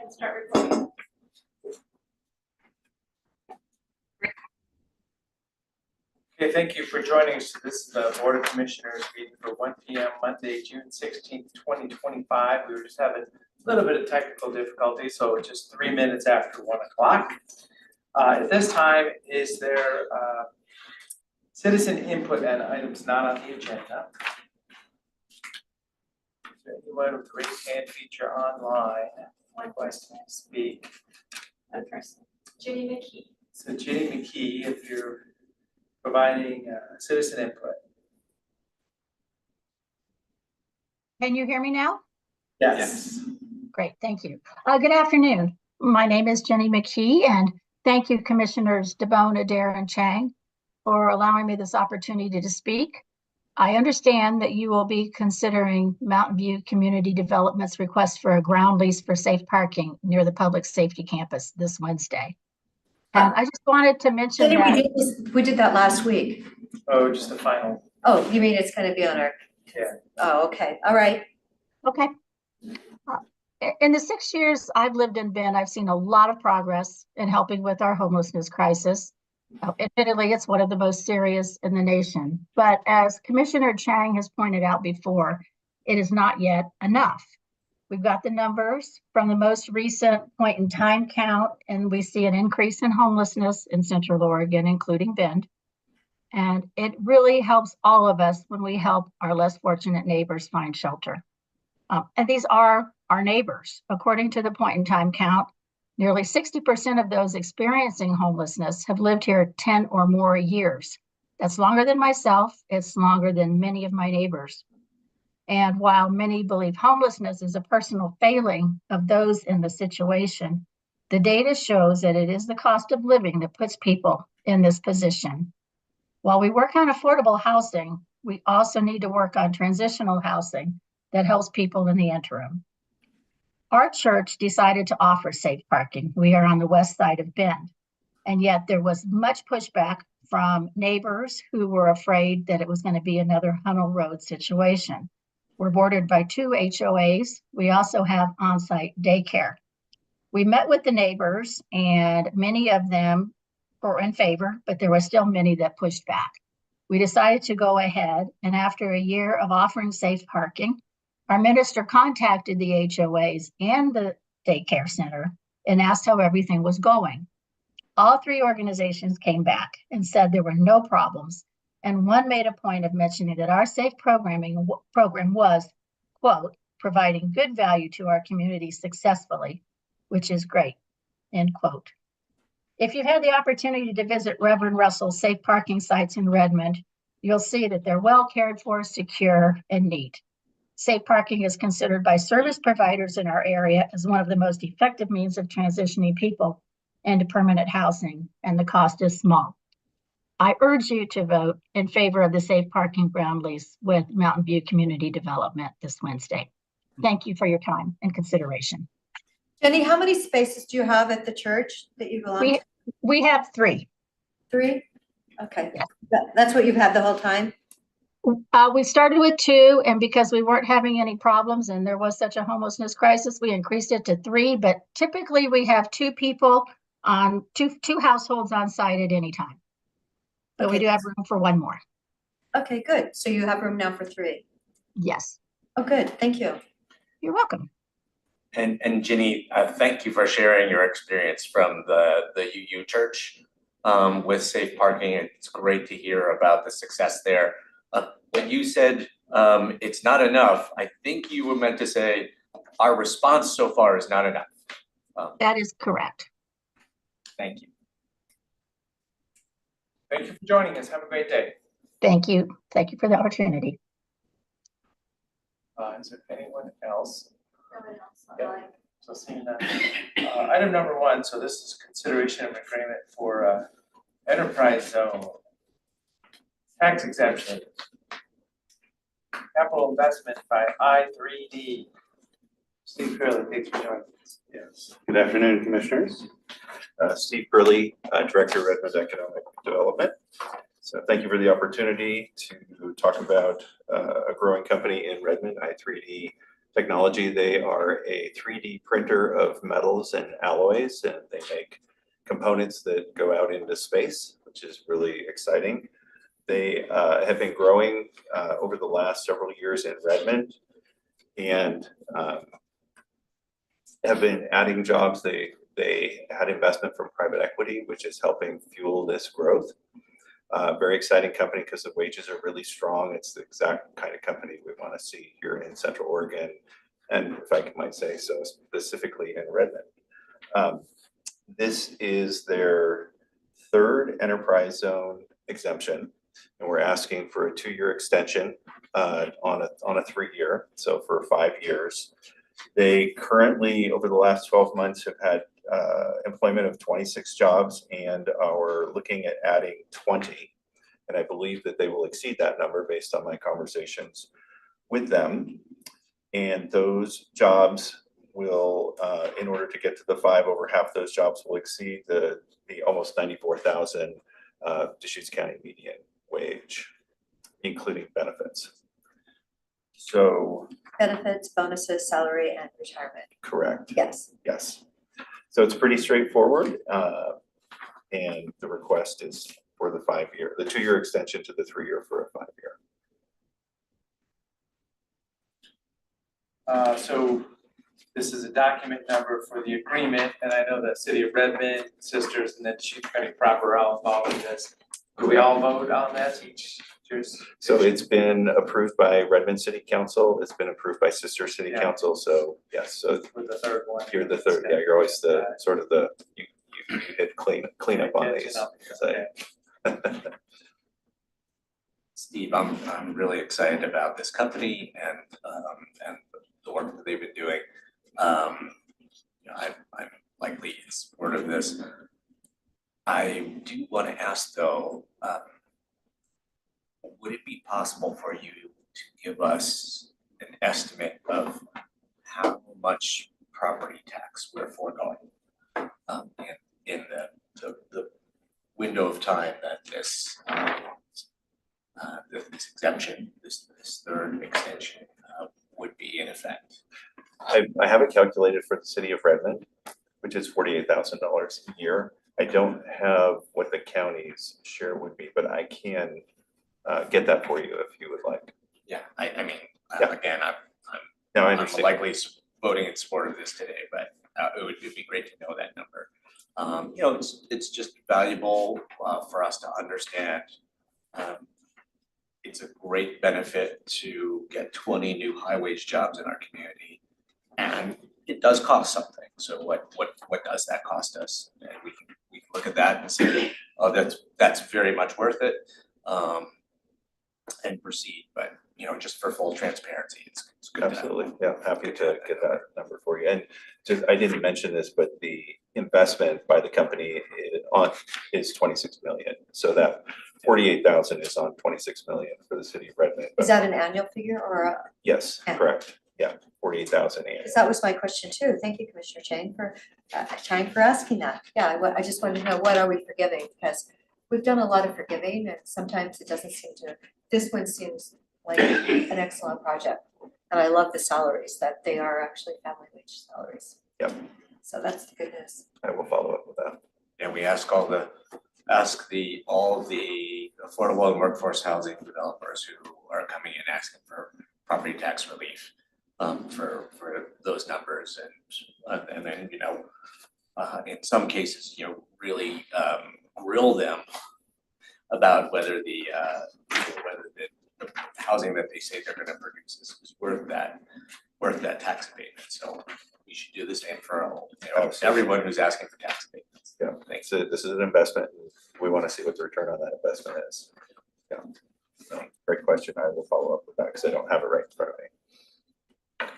and start recording. Okay, thank you for joining us. This is the Board of Commissioners meeting for 1 p.m. Monday, June 16th, 2025. We were just having a little bit of technical difficulty, so just 3 minutes after 1 o'clock. At this time, is there citizen input and items not on the agenda? Is there anyone with raised hand feature online requesting to speak? One person. Ginny McKee. So Ginny McKee, if you're providing citizen input. Can you hear me now? Yes. Great, thank you. Good afternoon. My name is Jenny McKee, and thank you, Commissioners DeBonne, Adair, and Chang, for allowing me this opportunity to speak. I understand that you will be considering Mountain View Community Development's request for a ground lease for safe parking near the public safety campus this Wednesday. And I just wanted to mention that we did that last week. Oh, just the final. Oh, you mean it's gonna be on our? Yeah. Oh, okay, all right. Okay. In the 6 years I've lived in Bend, I've seen a lot of progress in helping with our homelessness crisis. Admittedly, it's one of the most serious in the nation. But as Commissioner Chang has pointed out before, it is not yet enough. We've got the numbers from the most recent point in time count, and we see an increase in homelessness in Central Oregon, including Bend. And it really helps all of us when we help our less fortunate neighbors find shelter. And these are our neighbors. According to the point in time count, nearly 60% of those experiencing homelessness have lived here 10 or more years. That's longer than myself. It's longer than many of my neighbors. And while many believe homelessness is a personal failing of those in the situation, the data shows that it is the cost of living that puts people in this position. While we work on affordable housing, we also need to work on transitional housing that helps people in the interim. Our church decided to offer safe parking. We are on the west side of Bend, and yet there was much pushback from neighbors who were afraid that it was going to be another Hunnell Road situation. We're bordered by 2 HOAs. We also have on-site daycare. We met with the neighbors, and many of them were in favor, but there were still many that pushed back. We decided to go ahead, and after a year of offering safe parking, our minister contacted the HOAs and the daycare center and asked how everything was going. All 3 organizations came back and said there were no problems. And one made a point of mentioning that our safe program was, quote, providing good value to our community successfully, which is great, end quote. If you've had the opportunity to visit Reverend Russell's safe parking sites in Redmond, you'll see that they're well cared for, secure, and neat. Safe parking is considered by service providers in our area as one of the most effective means of transitioning people into permanent housing, and the cost is small. I urge you to vote in favor of the safe parking ground lease with Mountain View Community Development this Wednesday. Thank you for your time and consideration. Jenny, how many spaces do you have at the church that you belong to? We have 3. 3? Okay, Yeah. That's what you've had the whole time? We started with 2, and because we weren't having any problems and there was such a homelessness crisis, we increased it to 3, but typically we have 2 people on two households on site at any time. But we do have room for 1 more. Okay, good. So you have room now for 3? Yes. Oh, good. Thank you. You're welcome. And Ginny, thank you for sharing your experience from the UU Church with safe parking. It's great to hear about the success there. When you said it's not enough, I think you were meant to say our response so far is not enough. That is correct. Thank you. Thank you for joining us. Have a great day. Thank you. Thank you for the opportunity. Is there anyone else? No one else Yeah. online. So seeing that, item number 1, so this is consideration of agreement for enterprise zone. Tax exemption. Capital investment by I3D. Steve Curley, thanks for joining us. Yes. Good afternoon, Commissioners. Steve Curley, Director, Redmond Economic Development. So thank you for the opportunity to talk about a growing company in Redmond, I3D Technology. They are a 3D printer of metals and alloys, and they make components that go out into space, which is really exciting. They have been growing over the last several years in Redmond and have been adding jobs. They had investment from private equity, which is helping fuel this growth. Very exciting company because the wages are really strong. It's the exact kind of company we want to see here in Central Oregon, and if I might say so, specifically in Redmond. This is their third enterprise zone exemption, and we're asking for a 2-year extension on a 3-year, so for 5 years. They currently, over the last 12 months, have had employment of 26 jobs and are looking at adding 20. And I believe that they will exceed that number based on my conversations with them. And those jobs will, in order to get to the 5, over half those jobs will exceed the almost 94,000 Deschutes County median wage, including benefits. So. Benefits, bonuses, salary, and retirement. Correct. Yes. Yes. So it's pretty straightforward. And the request is for the 5-year, the 2-year extension to the 3-year for a 5-year. So this is a document number for the agreement, and I know the City of Redmond, Sisters, and then Deschutes County proper are all involved in this. Do we all vote on that each? So it's been approved by Redmond City Council. It's been approved by Sister City Yeah. Council. So yes, so With the third one. you're the third. Yeah, you're always the sort of the you hit clean up on these. Okay. Steve, I'm really excited about this company and the work that they've been doing. You know, I'm likely in support of this. I do want to ask though, would it be possible for you to give us an estimate of how much property tax we're foregoing in the window of time that this exemption, this third extension would be in effect? I have it calculated for the City of Redmond, which is $48,000 a year. I don't have what the county's share would be, but I can get that for you if you would like. Yeah, I mean, Yeah. again, No, I I'm understand. likely voting in support of this today, but it'd be great to know that number. You know, it's just valuable for us to understand. It's a great benefit to get 20 new high wage jobs in our community, and it does cost something. So what does that cost us? And we can look at that and say, oh, that's very much worth it, and proceed. But you know, just for full transparency, it's good. Absolutely, yeah, happy to get that number for you. And just, I didn't mention this, but the investment by the company is 26 million. So that 48,000 is on 26 million for the City of Redmond. Is that an annual figure or Yes, Yeah. correct. Yeah, 48,000 annually. because that was my question too. Thank you, Commissioner Chang, for asking that. Yeah, I just wanted to know, what are we forgiving? Because we've done a lot of forgiving and sometimes it doesn't seem to, this one seems like an excellent project. And I love the salaries, that they are actually family wage salaries. Yep. So that's the good news. I will follow up with that. And we ask all the affordable and workforce housing developers who are coming in asking for property tax relief for those numbers, and then you know, in some cases, you know, really grill them about whether the housing that they say they're going to produce is worth that tax abatement. So we should do the same for all, you know, Absolutely. everyone who's asking for tax abatements. Yeah, Thanks. so this is an investment. We want to see what the return on that investment is. Yeah, so, great question. I will follow up with that because I don't have it right in front of me.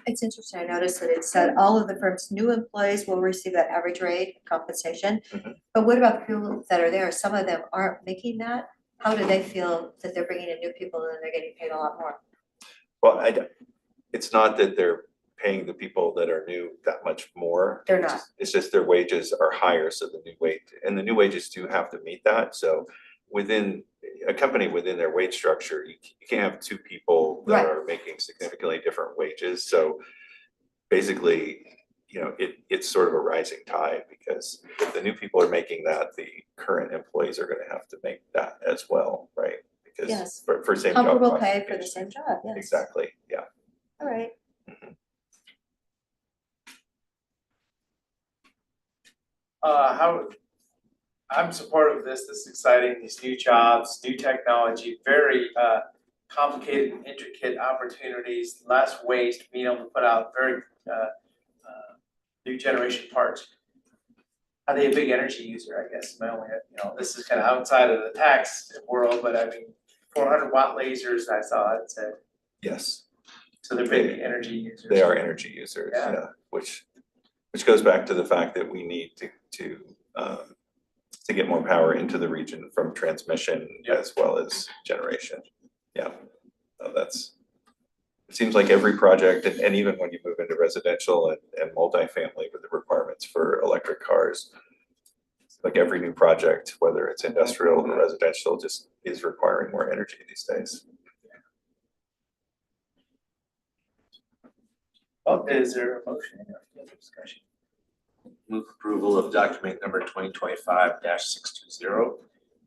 It's interesting, I noticed that it said all of the firm's new employees will receive that average rate compensation. Mhm. But what about the people that are there? Some of them aren't making that. How do they feel that they're bringing in new people and they're getting paid a lot more? Well, it's not that they're paying the people that are new that much more. They're not. It's just their wages are higher, so the new wages do have to meet that. So within a company, within their wage structure, you can't have two people that Right. are making significantly different wages. So basically, it's sort of a rising tide, because if the new people are making that, the current employees are gonna have to make that as well, right? Because Yes. for same job Comparable pay for the classification. same job, yes. Exactly, yeah. All right. I'm supportive of this. This is exciting, these new jobs, new technology, very complicated and intricate opportunities, less waste, being able to put out very new generation parts. Are they a big energy user, I guess? My only, this is kind of outside of the tax world, but I mean, 400-watt lasers, I saw it said, Yes, so they're big energy users. they are energy users, Yeah. yeah, which goes back to the fact that we need to get more power into the region from transmission Yep. as well as generation. Yeah, so it seems like every project, and even when you move into residential and multifamily with the requirements for electric cars, like every new project, whether it's industrial or residential, just is requiring more energy these days. Well, is there a motion or further discussion? Move approval of document number 2025-620,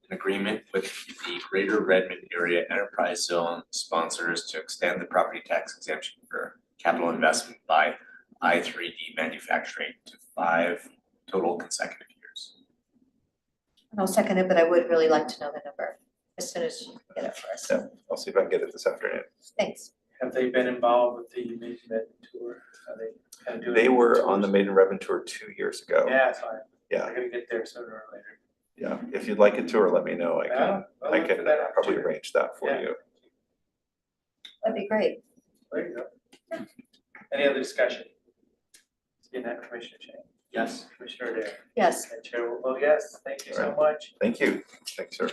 an agreement with the Greater Redmond Area Enterprise Zone sponsors to extend the property tax exemption for capital investment by I3D Manufacturing to 5 total consecutive years. And I'll second it, but I would really like to know the number as soon as you get it for us. Yeah, I'll see if I can get it this afternoon. Thanks. Have they been involved with the Maiden Redmond tour? Are they kind of doing? They were on the tours? Maiden Redmond tour 2 years ago. Yeah, it's fine. Yeah. They're gonna get there sooner or later. Yeah, if you'd like a tour, let me know. Yeah, well, I look for can that probably opportunity. arrange that for Yeah. you. That'd be great. There you go. Any other discussion? Seeing that, Commissioner Chang? Yes. Commissioner Dare? Yes. And Chair will vote yes. Thank you so much. Thank you. Thanks, sir.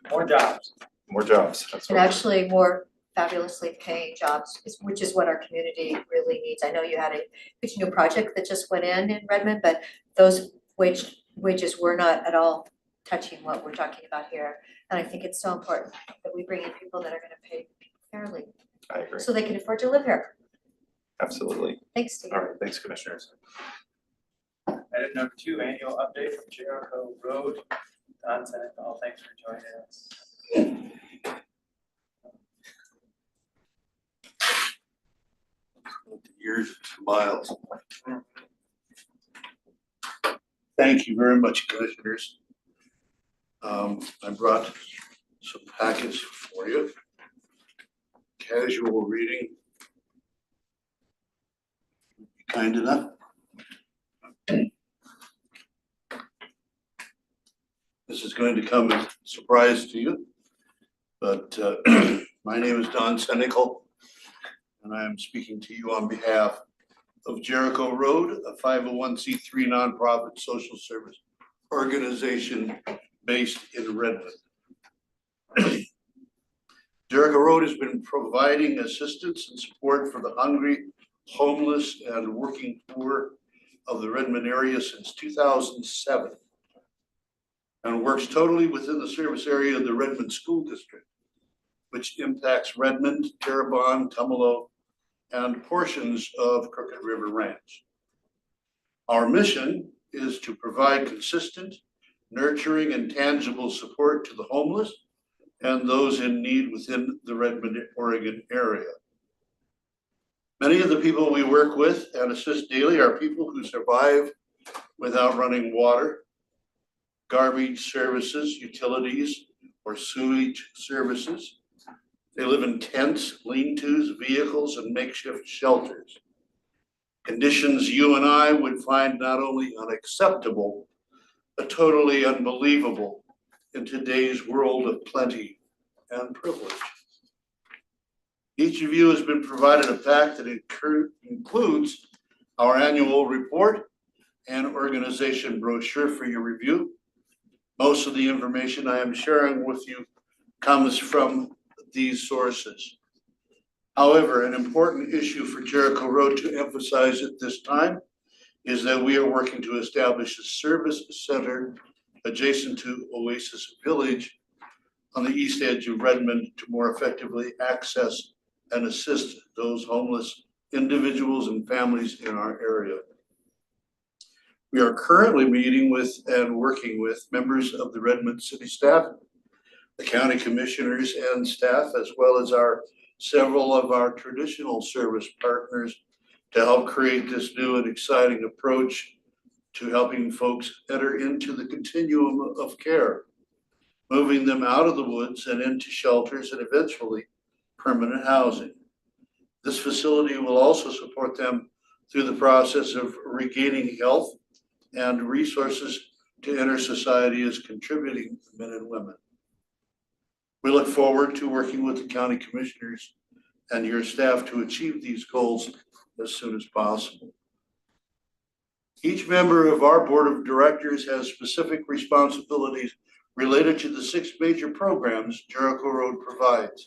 More jobs. More jobs. That's And what actually more fabulously paying jobs, which is what our community really needs. I know you had a huge new project that just went in Redmond, but those wages were not at all touching what we're talking about here. And I think it's so important that we bring in people that are gonna pay fairly, I agree. so they can afford to live here. Absolutely. Thanks, Steve. All right, thanks, commissioners. Item number 2, annual update from Jericho Road. Don Senekal, thanks for joining us. Years to miles. Thank you very much, commissioners. I brought some packets for you. Casual reading. Be kind enough. This is going to come as a surprise to you, but my name is Don Senekal, and I am speaking to you on behalf of Jericho Road, a 501c3 nonprofit social service organization based in Redmond. Jericho Road has been providing assistance and support for the hungry, homeless, and working poor of the Redmond area since 2007, and works totally within the service area of the Redmond School District, which impacts Redmond, Terrebonne, Tumalo, and portions of Crooked River Ranch. Our mission is to provide consistent, nurturing, and tangible support to the homeless and those in need within the Redmond, Oregon area. Many of the people we work with and assist daily are people who survive without running water, garbage services, utilities, or sewage services. They live in tents, lean-tos, vehicles, and makeshift shelters. Conditions you and I would find not only unacceptable, but totally unbelievable in today's world of plenty and privilege. Each of you has been provided a pack that includes our annual report and organization brochure for your review. Most of the information I am sharing with you comes from these sources. However, an important issue for Jericho Road to emphasize at this time is that we are working to establish a service center adjacent to Oasis Village on the east edge of Redmond to more effectively access and assist those homeless individuals and families in our area. We are currently meeting with and working with members of the Redmond City staff, the county commissioners and staff, as well as several of our traditional service partners to help create this new and exciting approach to helping folks enter into the continuum of care, moving them out of the woods and into shelters and eventually permanent housing. This facility will also support them through the process of regaining health and resources to enter society as contributing men and women. We look forward to working with the county commissioners and your staff to achieve these goals as soon as possible. Each member of our board of directors has specific responsibilities related to the 6 major programs Jericho Road provides.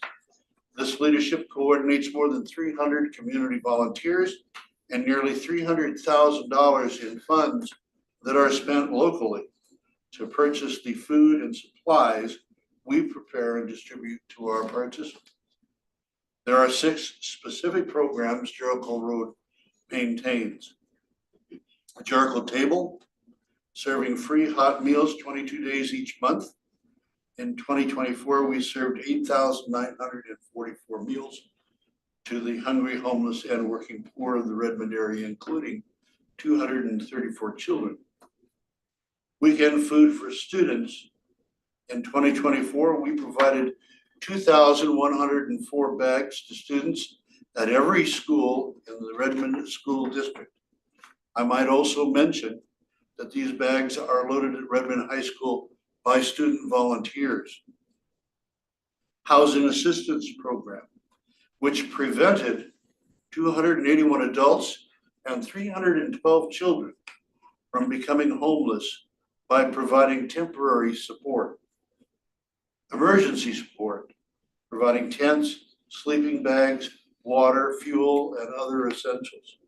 This leadership coordinates more than 300 community volunteers and nearly $300,000 in funds that are spent locally to purchase the food and supplies we prepare and distribute to our participants. There are 6 specific programs Jericho Road maintains. A Jericho Table, serving free hot meals 22 days each month. In 2024, we served 8,944 meals to the hungry, homeless, and working poor of the Redmond area, including 234 children. Weekend food for students. In 2024, we provided 2,104 bags to students at every school in the Redmond School District. I might also mention that these bags are loaded at Redmond High School by student volunteers. Housing Assistance Program, which prevented 281 adults and 312 children from becoming homeless by providing temporary support. Emergency support, providing tents, sleeping bags, water, fuel, and other essentials.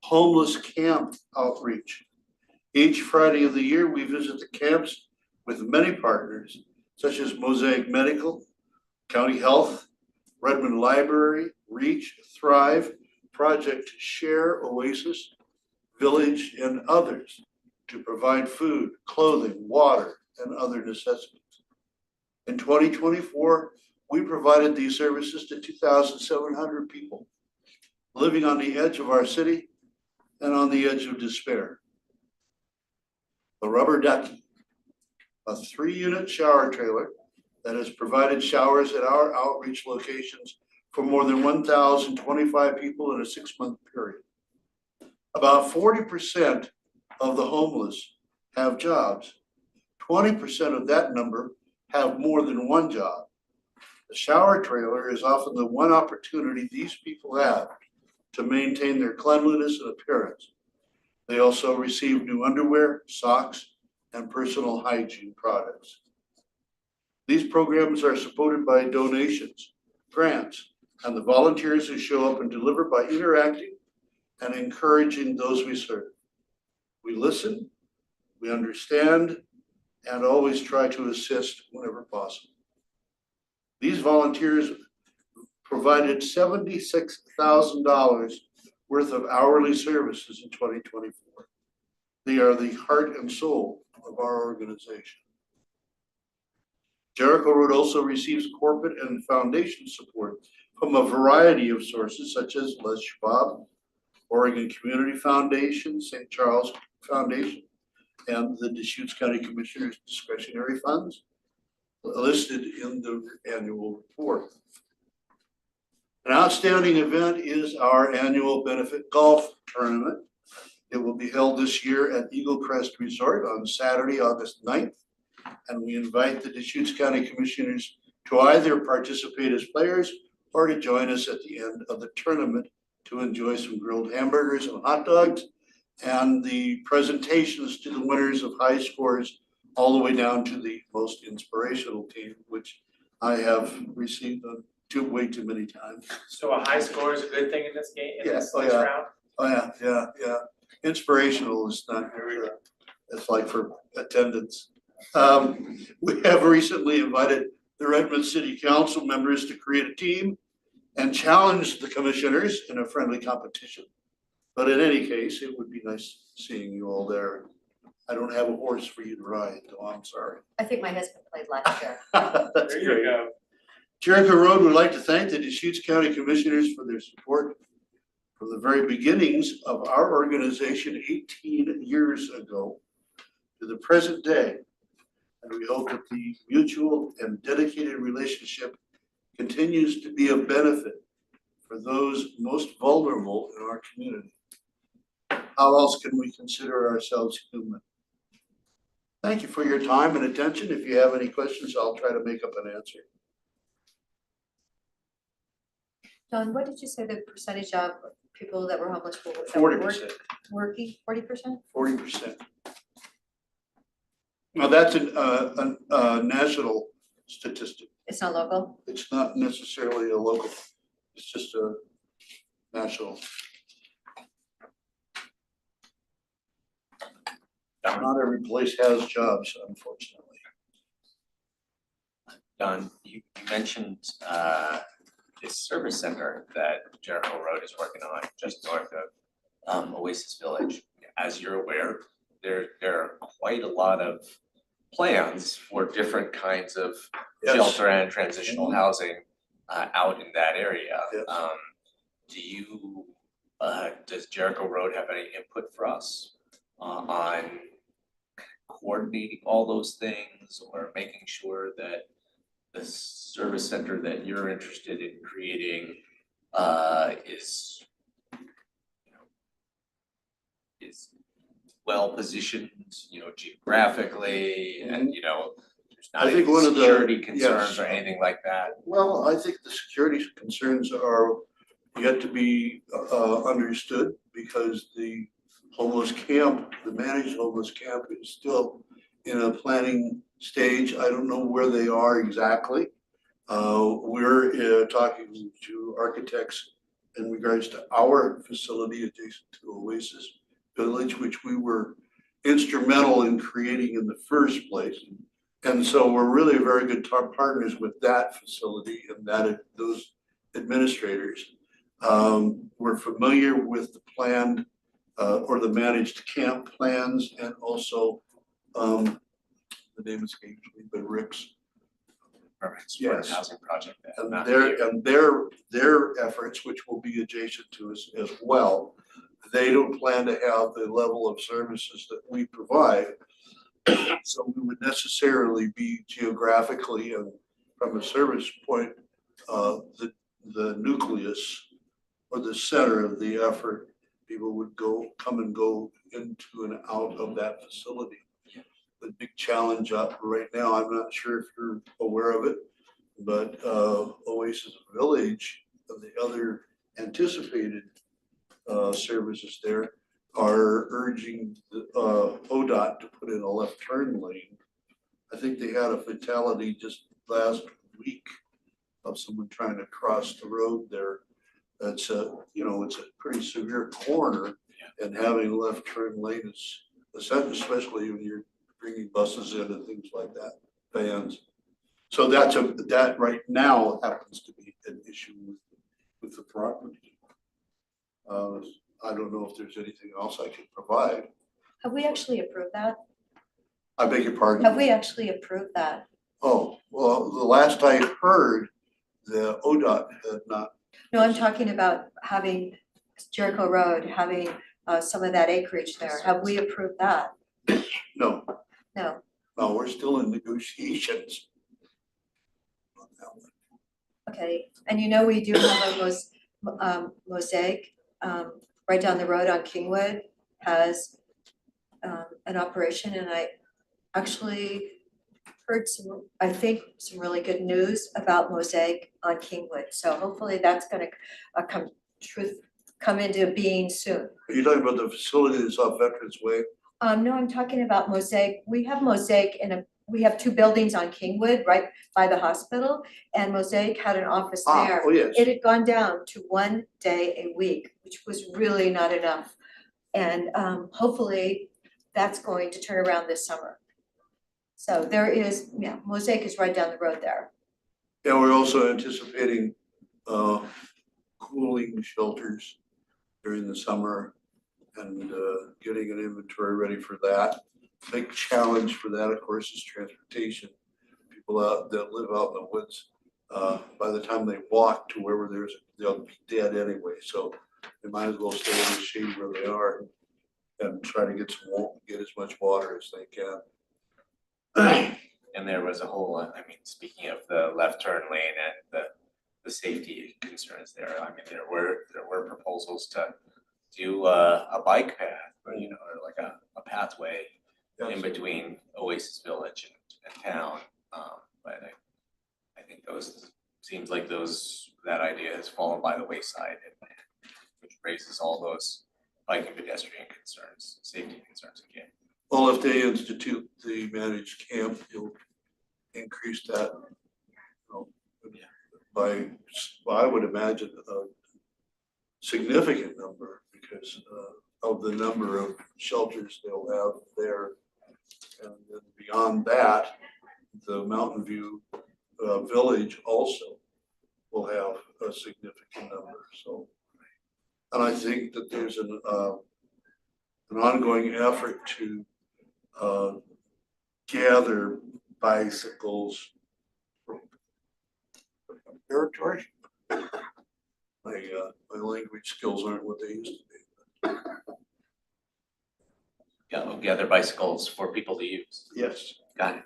Homeless camp outreach. Each Friday of the year, we visit the camps with many partners, such as Mosaic Medical, County Health, Redmond Library, Reach, Thrive, Project Share, Oasis, Village, and others to provide food, clothing, water, and other necessities. In 2024, we provided these services to 2,700 people living on the edge of our city and on the edge of despair. The Rubber Ducky, a 3-unit shower trailer that has provided showers at our outreach locations for more than 1,025 people in a 6-month period. About 40% of the homeless have jobs. 20% of that number have more than one job. The shower trailer is often the one opportunity these people have to maintain their cleanliness and appearance. They also receive new underwear, socks, and personal hygiene products. These programs are supported by donations, grants, and the volunteers who show up and deliver by interacting and encouraging those we serve. We listen, we understand, and always try to assist whenever possible. These volunteers provided $76,000 worth of hourly services in 2024. They are the heart and soul of our organization. Jericho Road also receives corporate and foundation support from a variety of sources such as Les Schwab, Oregon Community Foundation, St. Charles Foundation, and the Deschutes County Commissioner's discretionary funds listed in the annual report. An outstanding event is our annual benefit golf tournament. It will be held this year at Eagle Crest Resort on Saturday, August 9th. And we invite the Deschutes County Commissioners to either participate as players or to join us at the end of the tournament to enjoy some grilled hamburgers and hot dogs and the presentations to the winners of high scores all the way down to the most inspirational team, which I have received on way too many times. So a high score is a good thing in this game, in Yeah, this oh, next yeah. round? Oh, yeah. Inspirational is not very, it's like for attendance. We have recently invited the Redmond City Council members to create a team and challenge the commissioners in a friendly competition. But in any case, it would be nice seeing you all there. I don't have a horse for you to ride, though, I'm sorry. I think my husband played last year. That's There you great. go. Jericho Road would like to thank the Deschutes County Commissioners for their support from the very beginnings of our organization 18 years ago to the present day. And we hope that the mutual and dedicated relationship continues to be of benefit for those most vulnerable in our community. How else can we consider ourselves human? Thank you for your time and attention. If you have any questions, I'll try to make up an answer. John, what did you say the percentage of people that were homeless were? that were 40%. Working, 40%? 40%. Now, that's a national statistic. It's not local? It's not necessarily a local, it's just a national. Not every place has jobs, unfortunately. Don, you mentioned this service center that Jericho Road is working on just north of Oasis Village. As you're aware, there are quite a lot of plans for different kinds of Yes. shelter and transitional housing out in that area. Yes. Does Jericho Road have any input for us on coordinating all those things or making sure that the service center that you're interested in creating is, is well positioned, geographically, and there's not I any think one of the- security concerns yes. or anything like that? Well, I think the security concerns are yet to be understood because the homeless camp, the managed homeless camp is still in a planning stage. I don't know where they are exactly. We're talking to architects in regards to our facility adjacent to Oasis Village, which we were instrumental in creating in the first place. And so we're really very good partners with that facility and those administrators. We're familiar with the planned or the managed camp plans, and also the name escapes me, but Rick's. Permanent supportive Yes. housing project. And not their efforts, which will be adjacent to us as well, they don't plan to have the level of services that we provide. So we would necessarily be geographically and from a service point, the nucleus or the center of the effort. People would come and go into and out of that facility. The big challenge up right now, I'm not sure if you're aware of it, but Oasis Village and the other anticipated services there are urging the ODOT to put in a left turn lane. I think they had a fatality just last week of someone trying to cross the road there. That's it's a pretty severe corner, and having a left turn lane is essential, especially when you're bringing buses in and things like that, vans. So that right now happens to be an issue with the property. I don't know if there's anything else I can provide. Have we actually approved that? I beg your pardon? Have we actually approved that? Oh, well, the last I heard, the ODOT had not. No, I'm talking about having Jericho Road, having some of that acreage there. Have we approved that? No, No. no, we're still in negotiations on that one. Okay, and we do have a Mosaic right down the road on Kingwood has an operation, and I actually heard some really good news about Mosaic on Kingwood. So hopefully that's gonna come into being soon. Are you talking about the facility that's off Veterans Way? No, I'm talking about Mosaic. We have Mosaic we have two buildings on Kingwood, right by the hospital, and Mosaic had an office there. Oh, yes. It had gone down to 1 day a week, which was really not enough. And hopefully that's going to turn around this summer. So there is, Mosaic is right down the road there. And we're also anticipating cooling shelters during the summer and getting an inventory ready for that. Big challenge for that, of course, is transportation. People out that live out in the woods, by the time they walk to wherever they'll be dead anyway. So they might as well stay in the shade where they are and try to get as much water as they can. And there was a whole, I mean, speaking of the left turn lane and the safety concerns there, I mean, there were proposals to do a bike path, or, you know, or like a pathway in between Oasis Village and town. But I think seems like that idea has fallen by the wayside, which raises all those bike and pedestrian concerns, safety concerns again. Well, if they institute the managed camp, you'll increase that, you know, by, well, I would imagine a significant number because of the number of shelters they'll have there. And then beyond that, the Mountain View Village also will have a significant number. So, and I think that there's an ongoing effort to gather bicycles from territory. My language skills aren't what they used to be. Yeah, we'll gather bicycles for people to use. Yes. Got it.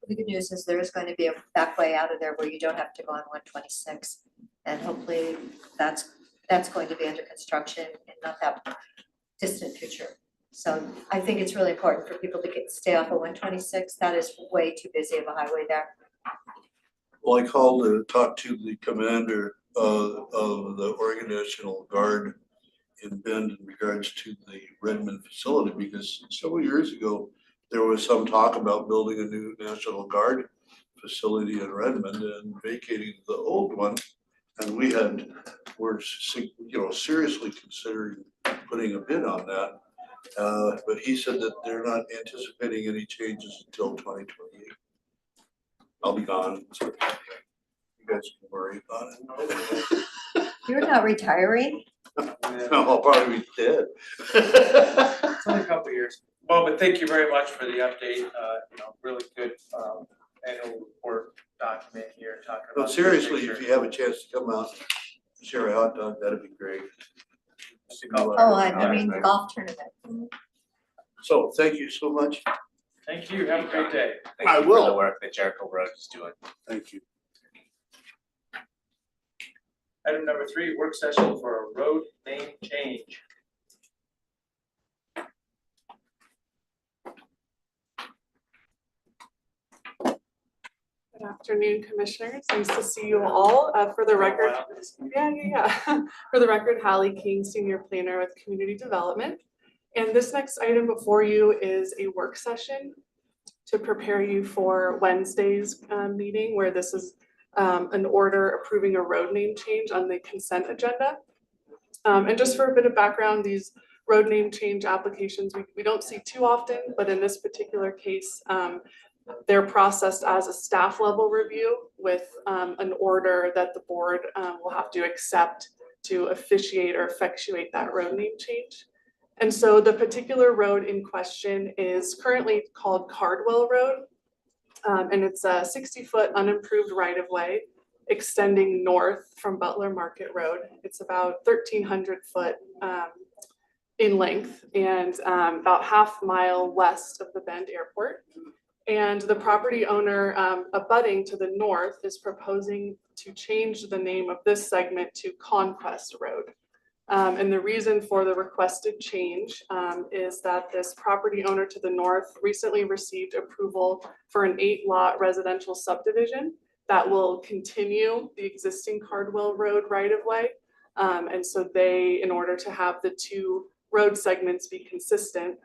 The good news is there is going to be a back way out of there where you don't have to go on 126. And hopefully that's going to be under construction in not that distant future. So I think it's really important for people to stay off of 126. That is way too busy of a highway there. Well, I called to talk to the commander of the Oregon National Guard in Bend in regards to the Redmond facility, because several years ago, there was some talk about building a new National Guard facility in Redmond and vacating the old one. And were seriously considering putting a bid on that. But he said that they're not anticipating any changes until 2028. I'll be gone, so you guys can worry about it. You're not retiring? No, I'll probably be dead. It's only a couple of years. Well, but thank you very much for the update. You know, really good annual report document here talking about. But seriously, if you have a chance to come out, share a hot dog, that'd be great. Oh, I mean, golf tournament. So thank you so much. Thank you. Have a great day. Thank I you for will. the work that Jericho Road is doing. Thank you. Item number 3, work session for a road name change. Good afternoon, commissioners. Nice to see you all. For the record, For the record, Hallie King, Senior Planner with Community Development. And this next item before you is a work session to prepare you for Wednesday's meeting, where this is an order approving a road name change on the consent agenda. And just for a bit of background, these road name change applications we don't see too often, but in this particular case, they're processed as a staff level review with an order that the board will have to accept to officiate or effectuate that road name change. And so the particular road in question is currently called Cardwell Road. And it's a 60-foot unimproved right-of-way extending north from Butler Market Road. It's about 1,300 foot in length and about half mile west of the Bend Airport. And the property owner abutting to the north is proposing to change the name of this segment to Conquest Road. And the reason for the requested change is that this property owner to the north recently received approval for an 8-lot residential subdivision that will continue the existing Cardwell Road right-of-way. And so they, in order to have the two road segments be consistent,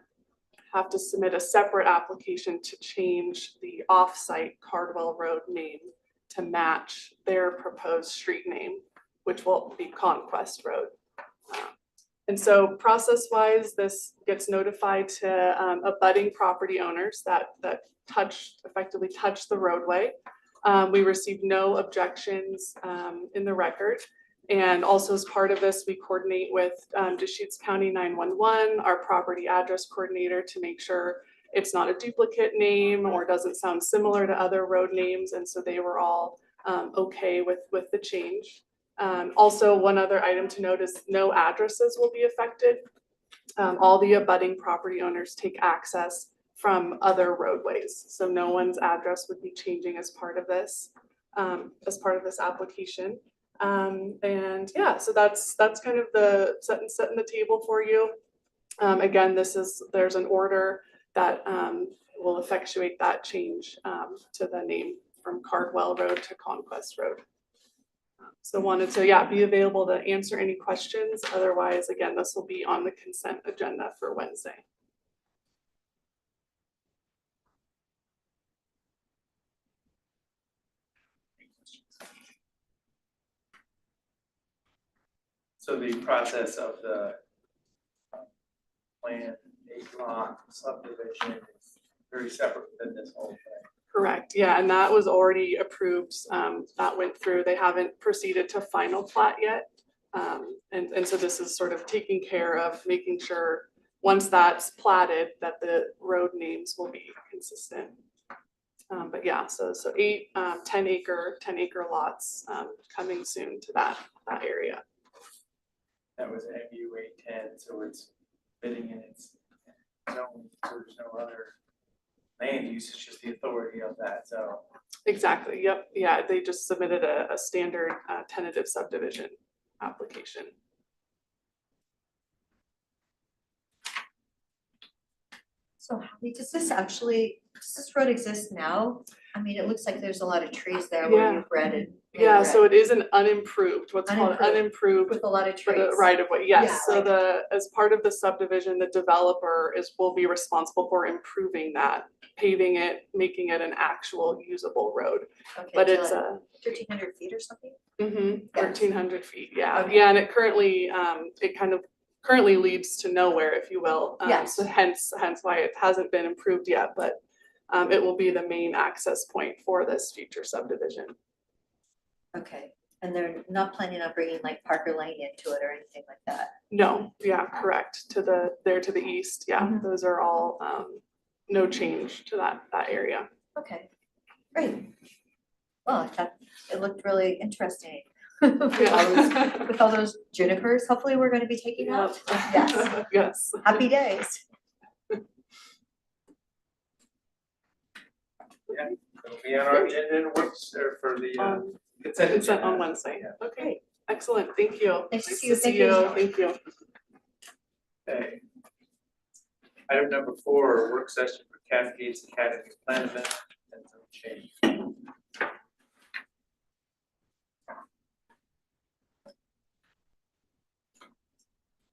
have to submit a separate application to change the off-site Cardwell Road name to match their proposed street name, which will be Conquest Road. And so process-wise, this gets notified to abutting property owners that effectively touch the roadway. We received no objections in the record. And also as part of this, we coordinate with Deschutes County 911, our property address coordinator, to make sure it's not a duplicate name or doesn't sound similar to other road names. And so they were all okay with the change. Also, one other item to note is no addresses will be affected. All the abutting property owners take access from other roadways. So no one's address would be changing as part of this application. And yeah, so that's kind of the setting the table for you. Again, there's an order that will effectuate that change to the name from Cardwell Road to Conquest Road. So wanted to, be available to answer any questions. Otherwise, again, this will be on the consent agenda for Wednesday. So the process of the plan, 8-lot subdivision is very separate than this whole thing. Correct, yeah, and that was already approved. That went through. They haven't proceeded to final plat yet. And so this is sort of taking care of making sure once that's platted that the road names will be consistent. But yeah, so 8 10 acre lots coming soon to that area. That was MU 810, so it's fitting in its zone, so there's no other land use, it's just the authority of that zone. Exactly, yep, yeah, they just submitted a standard tentative subdivision application. So Holly, does this road exist now? I mean, it looks like there's a lot of trees there where Yeah. you've read it. Yeah, so it is an unimproved, what's called Unimproved. unimproved With a lot of for trees. the right of way, yes. Yeah, So as part of the subdivision, the developer will be responsible for improving that, paving it, making it an actual usable road. Okay, But to it's like a 1,300 feet or something? 1,300 feet, yeah. Okay. Yeah, and it currently, currently leads to nowhere, if you will. Yes. So hence why it hasn't been improved yet, but it will be the main access point for this future subdivision. Okay, and they're not planning on bringing like Parker Lane into it or anything like that? No, yeah, correct. To the east, yeah, Mhm. those are all no change to that area. Okay, great. Well, I thought it looked really interesting. Yeah. With all those junipers, hopefully we're gonna be taking out. Yes. Yes. Happy days. It'll be on our agenda in works or for the consent Consent on agenda. Wednesday. Yeah. Okay, excellent. Thank you. Nice to see you. Thank you. Thank you. Okay. Item number 4, work session for Cascades Academy plan amendment and some change.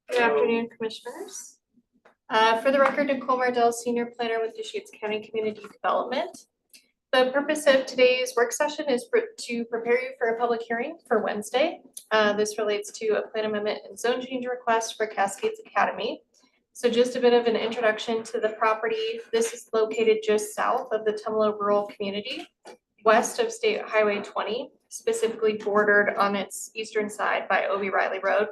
Good afternoon, Commissioners. For the record, Nicole Mardell, Senior Planner with Deschutes County Community Development. The purpose of today's work session is to prepare you for a public hearing for Wednesday. This relates to a plan amendment and zone change request for Cascades Academy. So just a bit of an introduction to the property. This is located just south of the Tumalo Rural Community, west of State Highway 20, specifically bordered on its eastern side by Obie Riley Road.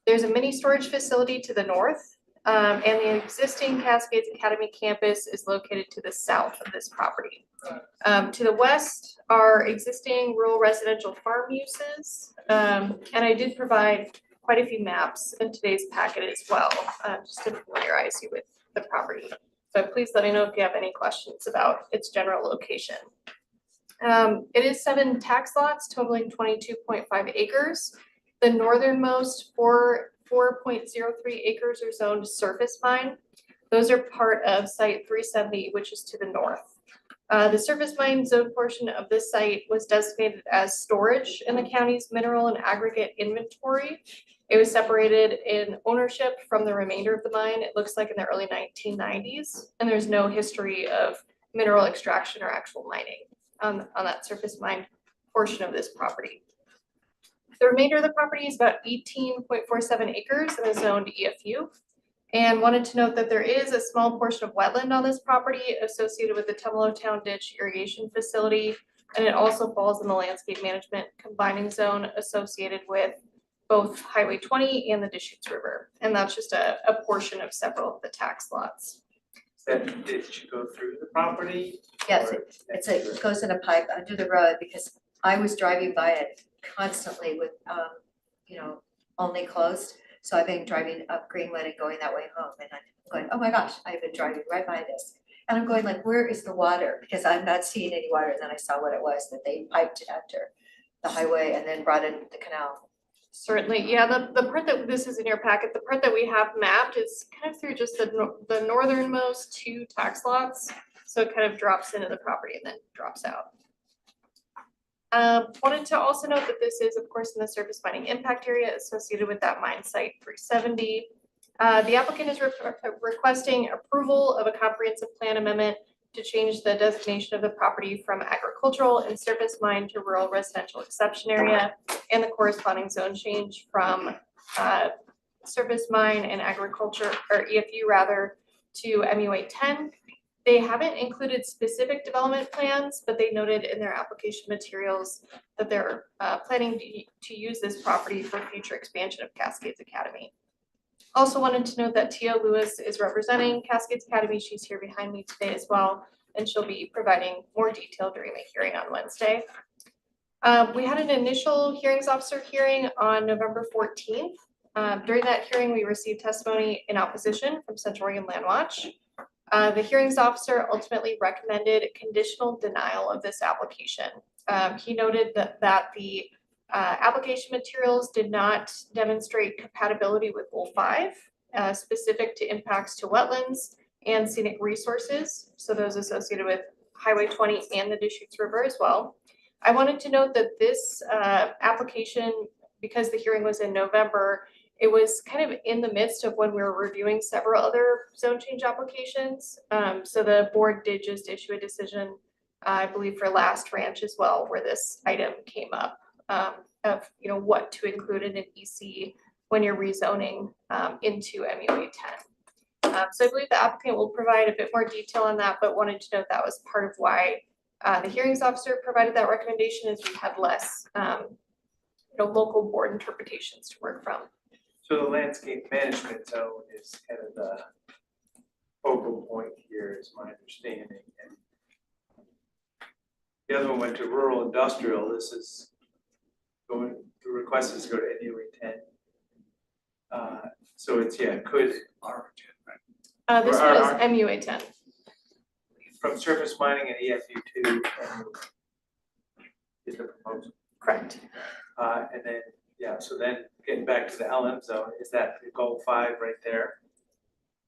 There's a mini storage facility to the north, and the existing Cascades Academy campus is located to the south of this property. To the west are existing rural residential farm uses, and I did provide quite a few maps in today's packet as well, just to familiarize you with the property. So please let me know if you have any questions about its general location. It is 7 tax lots totaling 22.5 acres. The northernmost 4.03 acres are zoned surface mine. Those are part of site 370, which is to the north. The surface mine zone portion of this site was designated as storage in the county's mineral and aggregate inventory. It was separated in ownership from the remainder of the mine. It looks like in the early 1990s, and there's no history of mineral extraction or actual mining on that surface mine portion of this property. The remainder of the property is about 18.47 acres and is zoned EFU. And wanted to note that there is a small portion of wetland on this property associated with the Tumalo Town Ditch irrigation facility. And it also falls in the landscape management combining zone associated with both Highway 20 and the Deschutes River. And that's just a portion of several of the tax lots. Did you go through the property? Yes, or- it goes in a pipe under the road because I was driving by it constantly with, only closed. So I've been driving up Greenwood and going that way home and I'm going, oh my gosh, I've been driving right by this. And I'm going like, where is the water? Because I'm not seeing any water. And then I saw what it was, that they piped after the highway and then brought in the canal. Certainly, yeah, the part that, this is in your packet, the part that we have mapped is kind of through just the northernmost two tax lots. So it kind of drops into the property and then drops out. Wanted to also note that this is, of course, in the surface mining impact area associated with that mine site 370. The applicant is requesting approval of a comprehensive plan amendment to change the designation of the property from agricultural and surface mine to rural residential exception area, and the corresponding zone change from surface mine and agriculture, or EFU rather, to MUA 10. They haven't included specific development plans, but they noted in their application materials that they're planning to use this property for future expansion of Cascades Academy. Also wanted to note that Tia Lewis is representing Cascades Academy. She's here behind me today as well, and she'll be providing more detail during the hearing on Wednesday. We had an initial hearings officer hearing on November 14th. During that hearing, we received testimony in opposition from Central Oregon Land Watch. The hearings officer ultimately recommended conditional denial of this application. He noted that the application materials did not demonstrate compatibility with Goal 5, specific to impacts to wetlands and scenic resources, so those associated with Highway 20 and the Deschutes River as well. I wanted to note that this application, because the hearing was in November, it was kind of in the midst of when we were reviewing several other zone change applications. So the board did just issue a decision, I believe for Last Ranch as well, where this item came up. Of what to include in an EC when you're rezoning into MUA 10. So I believe the applicant will provide a bit more detail on that, but wanted to note that was part of why the hearings officer provided that recommendation, is we had less local board interpretations to work from. So the landscape management zone is kind of the focal point here, is my understanding. And the other one went to rural industrial. This is going, the request is to go to MUA 10. So it's, could. This one is MUA 10. From surface mining and EFU 2 is the proposal. Correct. And then, so then getting back to the LM zone, is that the goal 5 right there?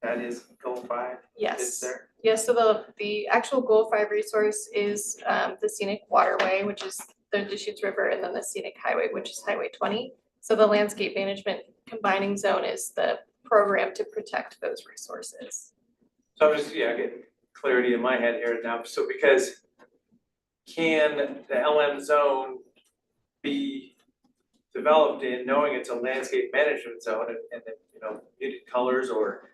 That is goal 5? Yes. Is there? Yes, so the actual Goal 5 resource is the scenic waterway, which is the Deschutes River, and then the scenic highway, which is Highway 20. So the landscape management combining zone is the program to protect those resources. So I'm just, getting clarity in my head here now. So because can the LM zone be developed in knowing it's a landscape management zone and muted colors or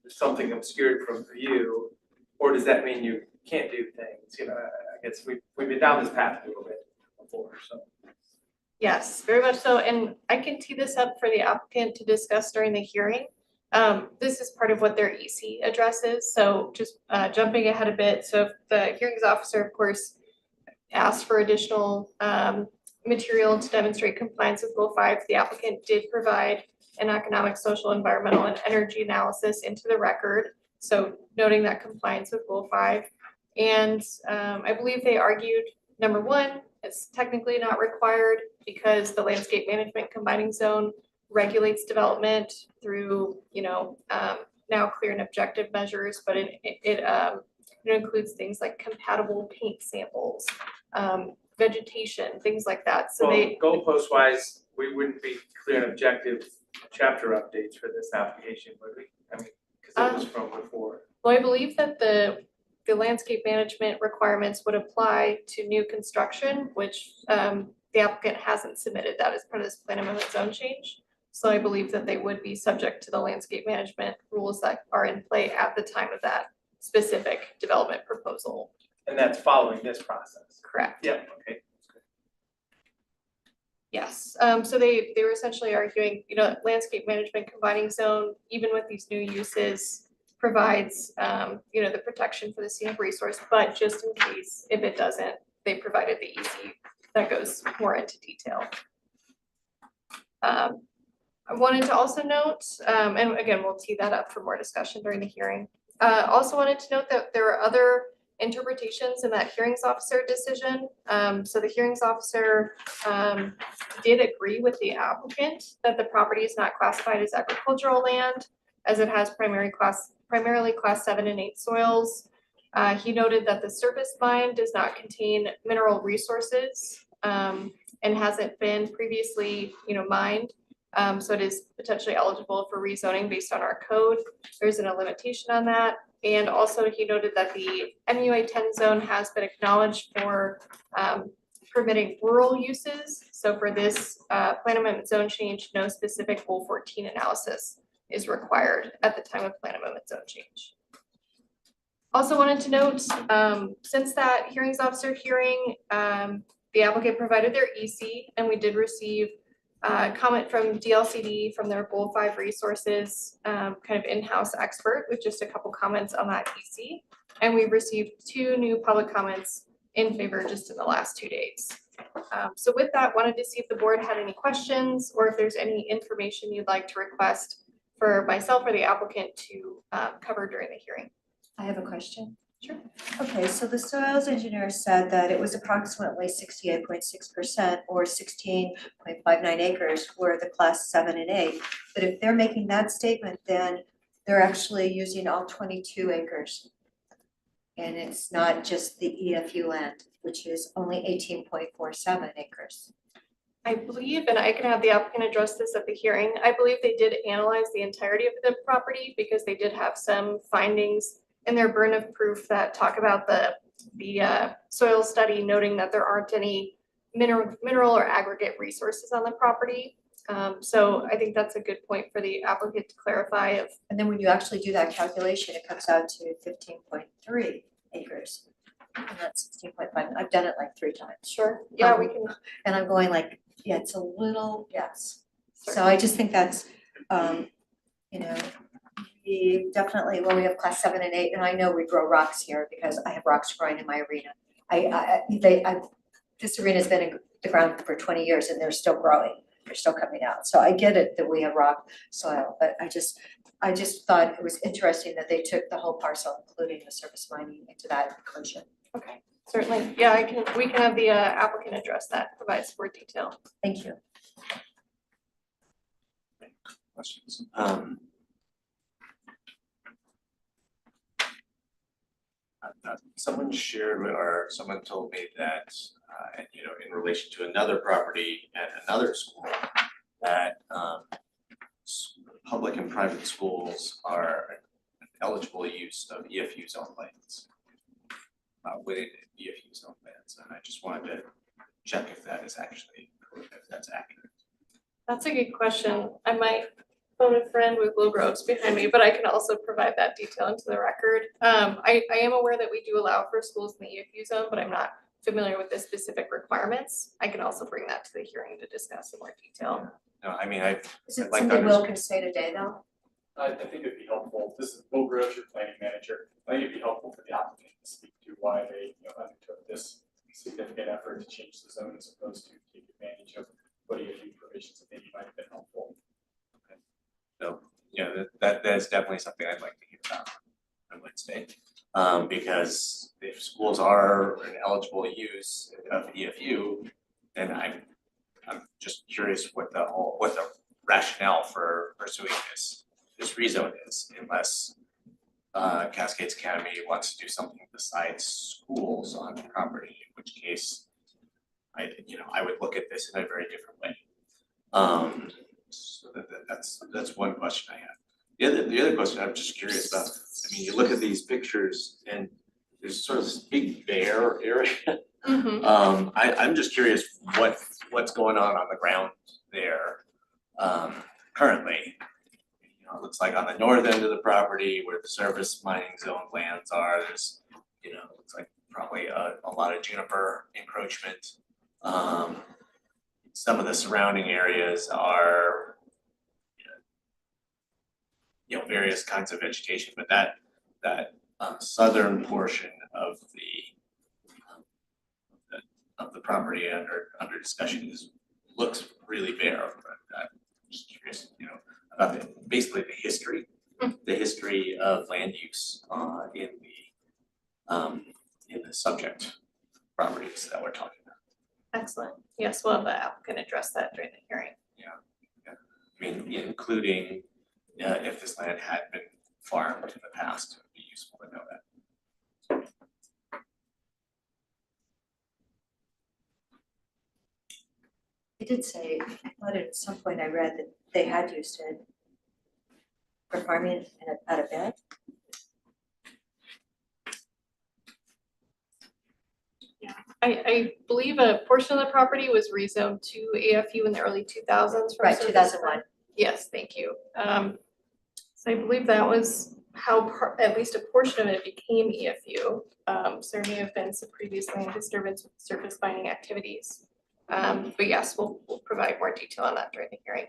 something obscured from view, or does that mean you can't do things? I guess we've been down this path a little bit before, so. Yes, very much so, and I can tee this up for the applicant to discuss during the hearing. This is part of what their EC addresses, so just jumping ahead a bit. So if the hearings officer, of course, asked for additional material to demonstrate compliance with Goal 5, the applicant did provide an economic, social, environmental, and energy analysis into the record. So noting that compliance with Goal 5. And I believe they argued, number one, it's technically not required because the landscape management combining zone regulates development through, now clear and objective measures, but it includes things like compatible paint samples, vegetation, things like that. So goalpost wise, we wouldn't be clear and objective chapter updates for this application, would we? I mean, because it was from before. Well, I believe that the landscape management requirements would apply to new construction, which the the applicant hasn't submitted that as part of this plan amendment zone change. So I believe that they would be subject to the landscape management rules that are in play at the time of that specific development proposal. And that's following this process. Correct. Yep, okay. Yes, so they were essentially arguing, landscape management combining zone, even with these new uses, provides, the protection for the scenic resource, but just in case, if it doesn't, they provided the easy that goes more into detail. I wanted to also note, and again, we'll tee that up for more discussion during the hearing. Also wanted to note that there are other interpretations in that hearings officer decision. So the hearings officer did agree with the applicant that the property is not classified as agricultural land, as it has primarily class 7 and 8 soils. He noted that the surface mine does not contain mineral resources and hasn't been previously, mined. So it is potentially eligible for rezoning based on our code. There isn't a limitation on that. And also he noted that the MUA 10 zone has been acknowledged for permitting rural uses. So for this plan amendment zone change, no specific Rule 14 analysis is required at the time of plan amendment zone change. Also wanted to note, since that hearings officer hearing, the applicant provided their EC, and we did receive comment from DLCD from their Goal 5 resources, kind of in-house expert with just a couple comments on that EC. And we've received 2 new public comments in favor just in the last 2 days. So with that, wanted to see if the board had any questions or if there's any information you'd like to request for myself or the applicant to cover during the hearing. I have a question. Sure. Okay, so the soils engineer said that it was approximately 68.6% or 16.59 acres for the class 7 and 8. But if they're making that statement, then they're actually using all 22 acres. And it's not just the EFU land, which is only 18.47 acres. I believe, and I can have the applicant address this at the hearing, I believe they did analyze the entirety of the property because they did have some findings in their burden of proof that talk about the soil study, noting that there aren't any mineral or aggregate resources on the property. So I think that's a good point for the applicant to clarify. And then when you actually do that calculation, it comes out to 15.3 acres. And that's 16.5. I've done it like 3 times. Sure. Yeah, we can. And I'm going like, yeah, it's a little, yes. So I just think that's, we definitely, when we have class 7 and 8, and I know we grow rocks here because I have rocks growing in my arena. This arena's been in the ground for 20 years and they're still growing. They're still coming out. So I get it that we have rock soil, but I just thought it was interesting that they took the whole parcel, including the surface mining, into that inclusion. Okay, certainly. Yeah, we can have the applicant address that, provide more detail. Thank you. Questions? Someone shared or someone told me that, in relation to another property at another school, that public and private schools are eligible use of EFU zone lands, within EFU zone lands, and I just wanted to check if that is actually, if that's accurate. That's a good question. I might phone a friend with Blue Groves behind me, but I can also provide that detail into the record. I am aware that we do allow for schools in the EFU zone, but I'm not familiar with the specific requirements. I can also bring that to the hearing to discuss in more detail. No, I mean, Is it I'd like to something Will can say today though? I think it'd be helpful, this is Will Groves, your planning manager, I think it'd be helpful for the applicant to speak to why they undertook this significant effort to change the zone as opposed to take advantage of what EFU provisions that maybe might have been helpful. So, that is definitely something I'd like to hear about on Wednesday. Because if schools are an eligible use of EFU, then I'm just curious what the rationale for pursuing this rezone is, unless Cascades Academy wants to do something besides schools on the property, in which case I would look at this in a very different way. So that's one question I have. The other question I'm just curious about, I mean, you look at these pictures and there's sort of this big bare area. Mm-hmm. I'm just curious what what's going on the ground there currently. You know, it looks like on the north end of the property where the surface mining zone lands are, there's, you know, looks like probably a lot of juniper encroachment. Some of the surrounding areas are, you know, various kinds of vegetation, but that southern portion of the property under discussion looks really bare. But I'm just curious, you know, about basically the history of land use in the subject properties that we're talking about. Excellent. Yes, we'll have the applicant address that during the hearing. I mean, including if this land had been farmed in the past, it would be useful to know that. It did say, I thought at some point I read that they had used it for farming out of bed. I believe a portion of the property was rezoned to AFU in the early 2000s. Right, 2001. Yes, thank you. So I believe that was how at least a portion of it became EFU. So there may have been some previous land disturbance with surface mining activities. But yes, we'll provide more detail on that during the hearing.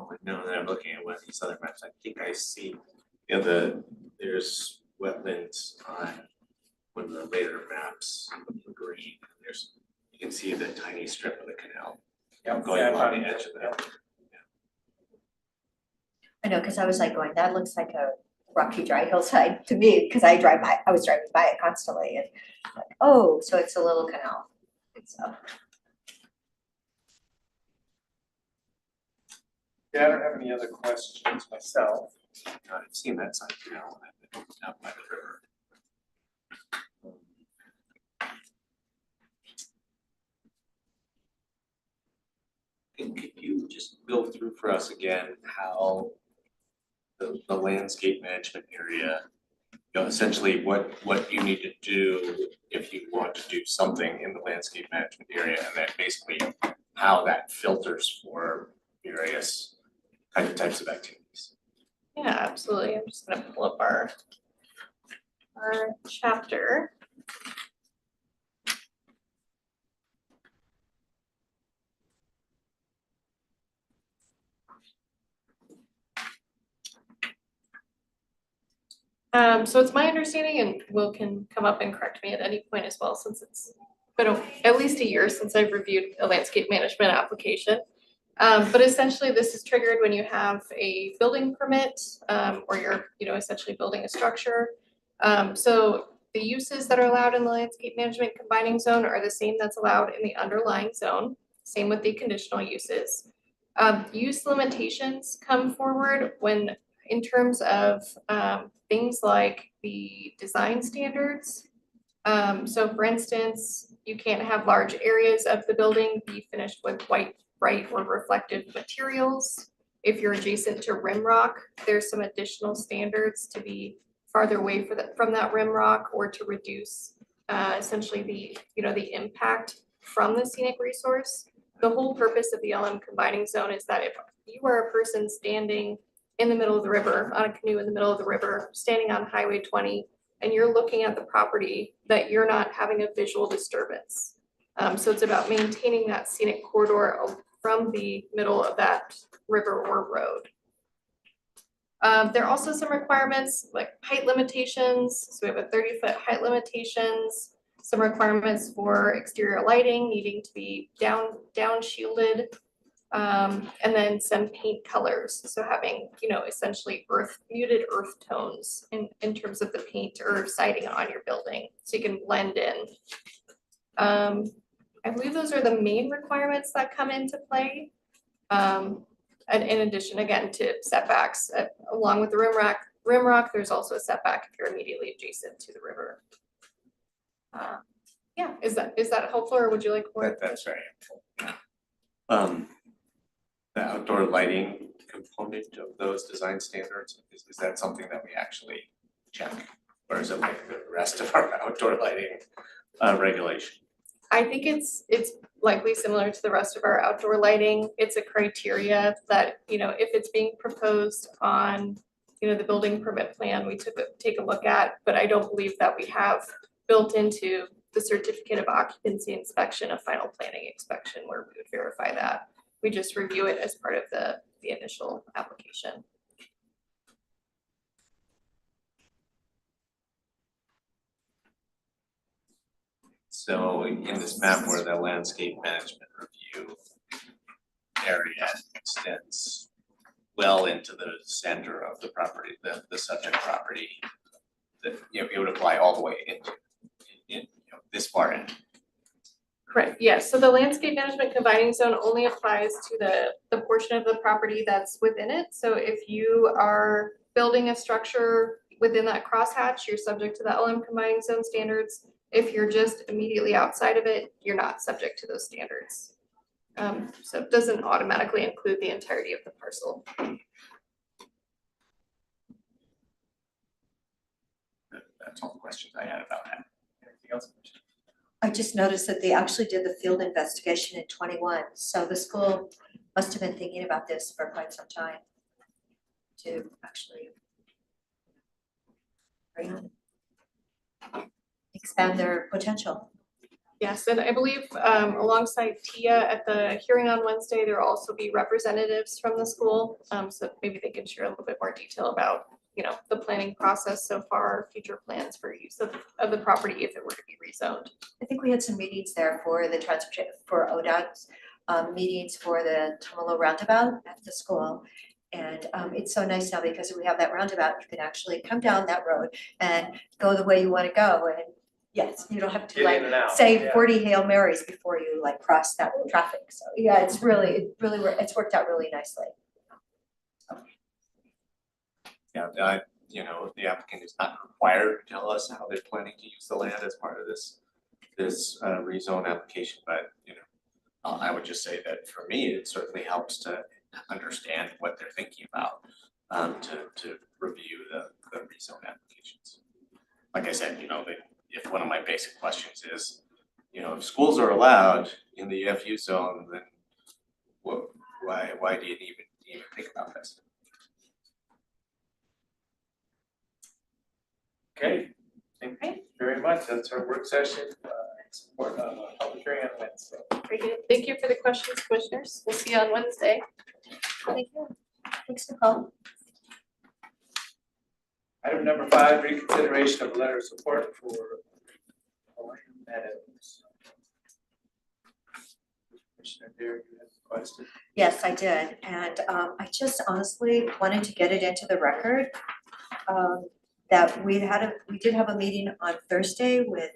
Oh, no, then I'm looking at one of these other maps, I think I see, you know, there's wetlands on one of the later maps, the green, you can see the tiny strip of the canal going along the edge of that. I know, because I was like going, that looks like a rocky dry hillside to me, because I was driving by it constantly and like, oh, so it's a little canal. So Yeah, I don't have any other questions myself. I've seen that side canal, I've been out by the river. And could you just go through for us again how the landscape management area, you know, essentially what you need to do if you want to do something in the landscape management area, and then basically how that filters for various types of activities. Yeah, absolutely. I'm just gonna pull up our chapter. So it's my understanding, and Will can come up and correct me at any point as well, since it's been at least a year since I've reviewed a landscape management application. But essentially this is triggered when you have a building permit, or you're, you know, essentially building a structure. So the uses that are allowed in the landscape management combining zone are the same that's allowed in the underlying zone, same with the conditional uses. Use limitations come forward when, in terms of things like the design standards. So for instance, you can't have large areas of the building be finished with white, bright, or reflective materials. If you're adjacent to rim rock, there's some additional standards to be farther away from that rim rock, or to reduce essentially the impact from the scenic resource. The whole purpose of the LM combining zone is that if you are a person standing in the middle of the river, on a canoe in the middle of the river, standing on Highway 20, and you're looking at the property, that you're not having a visual disturbance. So it's about maintaining that scenic corridor from the middle of that river or road. There are also some requirements like height limitations. So we have a 30-foot height limitations, some requirements for exterior lighting needing to be down shielded, and then some paint colors. So having, you know, essentially muted earth tones in terms of the paint or siding on your building, so you can blend in. I believe those are the main requirements that come into play. And in addition, again, to setbacks, along with the rim rock, there's also a setback if you're immediately adjacent to the river. Yeah, is that helpful, or would you like more? That's very helpful. The outdoor lighting component of those design standards, is that something that we actually check? Or is it like the rest of our outdoor lighting regulation? I think it's likely similar to the rest of our outdoor lighting. It's a criteria that, you know, if it's being proposed on, you know, the building permit plan, we take a look at, but I don't believe that we have built into the certificate of occupancy inspection, a final planning inspection where we would verify that. We just review it as part of the initial application. So in this map where the landscape management review area extends well into the center of the property, the subject property, that, you know, it would apply all the way into, you know, this far in. Correct, yes, so the landscape management combining zone only applies to the portion of the property that's within it. So if you are building a structure within that crosshatch, you're subject to the LM combining zone standards. If you're just immediately outside of it, you're not subject to those standards. So it doesn't automatically include the entirety of the parcel. That's all the questions I had about that. Anything else? I just noticed that they actually did the field investigation in 21, so the school must have been thinking about this for quite some time to actually expand their potential. Yes, and I believe alongside Tia at the hearing on Wednesday, there will also be representatives from the school. So maybe they can share a little bit more detail about, you know, the planning process so far, future plans for use of the property if it were to be rezoned. I think we had some meetings there for the transportation, for ODOT's meetings for the Tumalo roundabout at the school. And it's so nice now because we have that roundabout, you can actually come down that road and go the way you wanna go. And yes, you don't have to Get in and out, say yeah. 40 Hail Marys before you like cross that traffic. So yeah, it's worked out really nicely. Yeah, you know, the applicant is not required to tell us how they're planning to use the land as part of this rezone application, but, you know, I would just say that for me, it certainly helps to understand what they're thinking about, to review the rezone applications. Like I said, you know, if one of my basic questions is, you know, if schools are allowed in the FU zone, then why do you even think about this? Okay, thank you very much. That's our work session. Support of a public hearing on Wednesday. Very good. Thank you for the questions, commissioners. We'll see you on Wednesday. Thank you. Thanks, Nicole. Item number 5, reconsideration of letter of support for Hawaiian Meadows. Commissioner Derrick, you have a question? Yes, I did, and I just honestly wanted to get it into the record. That we did have a meeting on Thursday with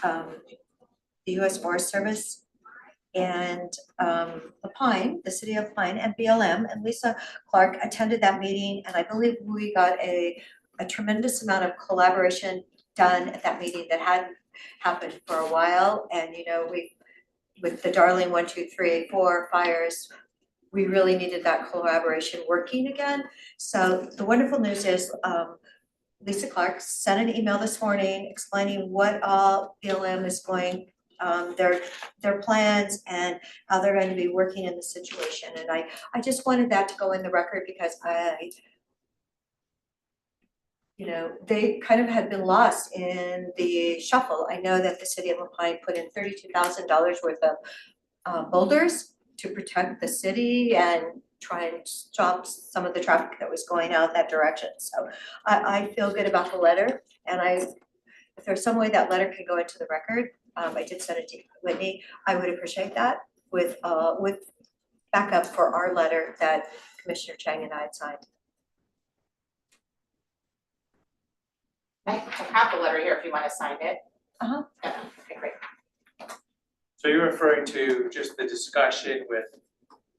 the US Forest Service and the city of Pine and BLM, and Lisa Clark attended that meeting, and I believe we got a tremendous amount of collaboration done at that meeting that hadn't happened for a while. And you know, with the Darling 1, 2, 3, 4 fires, we really needed that collaboration working again. So the wonderful news is Lisa Clark sent an email this morning explaining what all BLM is going, their plans and how they're going to be working in the situation. And I just wanted that to go in the record because you know, they kind of had been lost in the shuffle. I know that the city of LaPine put in $32,000 worth of boulders to protect the city and try and stop some of the traffic that was going out that direction. So I feel good about the letter, and if there's some way that letter can go into the record, I did send it to Whitney. I would appreciate that with backup for our letter that Commissioner Chang and I had signed. I have the letter here if you want to sign it. Uh-huh. Yeah, okay, great. So you're referring to just the discussion with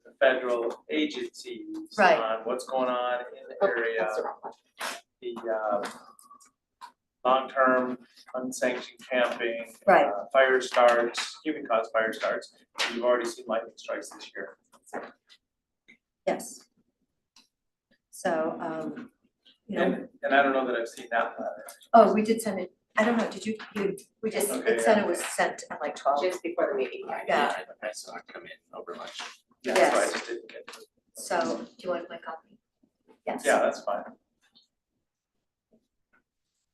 the federal agencies Right. on what's going on in the area, That's the wrong one. the long-term unsanctioned camping, Right. Fire starts, human caused fire starts. You've already seen lightning strikes this year. Yes. So, you know, And I don't know that I've seen that letter. oh, we did send it, I don't know, did you, we just, Okay, it said yeah. it was sent at like 12. Just before the meeting. Yeah. I saw it come in over lunch. Yeah, so I Yes. just didn't get to it. So, do you want my copy? Yes. Yeah, that's fine.